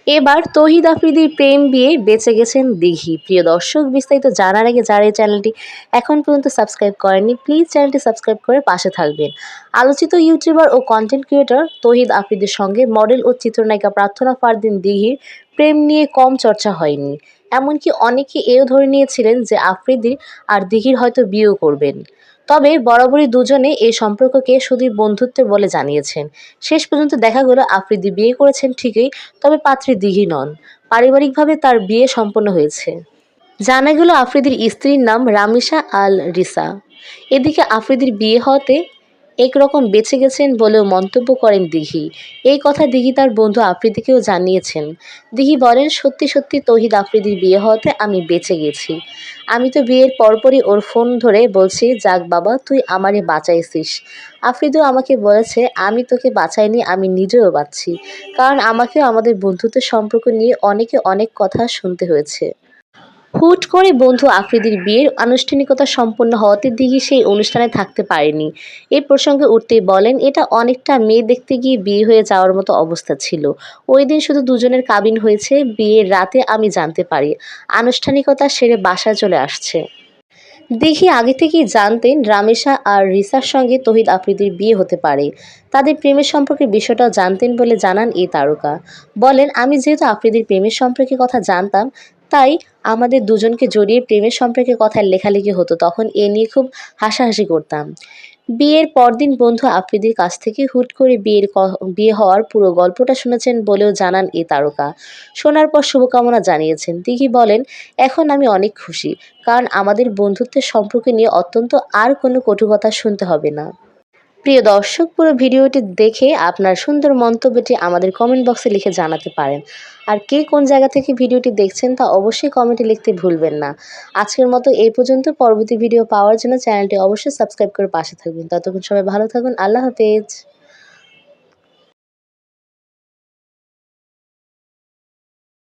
এবার তৌহিদ আফ্রিদির প্রেম বিয়ে বেঁচে গেছেন দিঘি। প্রিয় দর্শক, বিস্তারিত জানার আগে যারা এই চ্যানেলটি এখন পর্যন্ত সাবস্ক্রাইব করেননি, প্লিজ চ্যানেলটি সাবস্ক্রাইব করে পাশে থাকবেন। আলোচিত ইউটিউবার ও কন্টেন্ট ক্রিয়েটর তৌহিদ আফ্রিদির সঙ্গে মডেল ও চিত্রনায়িকা প্রার্থনা ফারদিন দিঘির প্রেম নিয়ে কম চর্চা হয়নি। এমনকি অনেকে এও ধরে নিয়েছিলেন যে আফ্রিদি আর দিঘির হয়তো বিয়েও করবেন। তবে বরাবরই দুজনে এই সম্পর্ককে শুধুই বন্ধুত্বের বলে জানিয়েছেন। শেষ পর্যন্ত দেখা গেল আফ্রিদি বিয়ে করেছেন ঠিকই, তবে পাত্রী দিঘি নন। পারিবারিকভাবে তার বিয়ে সম্পন্ন হয়েছে। জানা গেল আফ্রিদির স্ত্রীর নাম রামিসা আল রিসা। এদিকে আফ্রিদির বিয়ে হতে একরকম বেঁচে গেছেন বলেও মন্তব্য করেন দিঘি। এই কথা দিঘি তার বন্ধু আফ্রিদিকেও জানিয়েছেন। দিঘি বলেন, সত্যি সত্যি তৌহিদ আফ্রিদির বিয়ে হতে আমি বেঁচে গেছি। আমি তো বিয়ের পরপরই ওর ফোন ধরে বলছি, যাক বাবা, তুই আমারে বাঁচাইছিস। আফ্রিদিও আমাকে বলেছে, আমি তোকে বাঁচাইনি, আমি নিজেও বাঁচছি। কারণ আমাকেও আমাদের বন্ধুত্বের সম্পর্ক নিয়ে অনেক কথা শুনতে হয়েছে। হুট করে বন্ধু আফ্রিদির বিয়ের আনুষ্ঠানিকতা সম্পন্ন হওয়াতে দিঘি সেই অনুষ্ঠানে থাকতে পারেনি। এই প্রসঙ্গে উঠতেই বলেন, এটা অনেকটা মেয়ে দেখতে গিয়ে বিয়ে হয়ে যাওয়ার মতো অবস্থা ছিল। ওই দিন শুধু দুজনের কাবিন হয়েছে, বিয়ের রাতে আমি জানতে পারি আনুষ্ঠানিকতা সেরে বাসায় চলে আসছে। দিঘি আগে থেকেই জানতেন রামেশা আর রিসার সঙ্গে তৌহিদ আফ্রিদির বিয়ে হতে পারে। তাদের প্রেমের সম্পর্কের বিষয়টাও জানতেন বলে জানান এই তারকা। বলেন, আমি যেহেতু আফ্রিদির প্রেমের সম্পর্কে কথা জানতাম, তাই আমাদের দুজনকে জড়িয়ে প্রেমের সম্পর্কে কথা লেখালেখি হতো, তখন এ নিয়ে খুব হাসাহাসি করতাম। বিয়ের পরদিন বন্ধু আফ্রিদির কাছ থেকে হুট করে বিয়ে হওয়ার পুরো গল্পটা শুনেছেন বলেও জানান এই তারকা। শোনার পর শুভকামনা জানিয়েছেন। দিঘি বলেন, এখন আমি অনেক খুশি, কারণ আমাদের বন্ধুত্বের সম্পর্ক নিয়ে অত্যন্ত আর কোনো কটু কথা শুনতে হবে না। প্রিয় দর্শক, পুরো ভিডিওটি দেখে আপনার সুন্দর মন্তব্যটি আমাদের কমেন্ট বক্সে লিখে জানাতে পারেন। আর কে কোন জায়গা থেকে ভিডিওটি দেখছেন তা অবশ্যই কমেন্টে লিখতে ভুলবেন না। আজকের মতো এই পর্যন্ত। পরবর্তী ভিডিও পাওয়ার জন্য চ্যানেলটি অবশ্যই সাবস্ক্রাইব করে পাশে থাকবেন। ততক্ষণ সবাই ভালো থাকুন। আল্লাহ হাফেজ।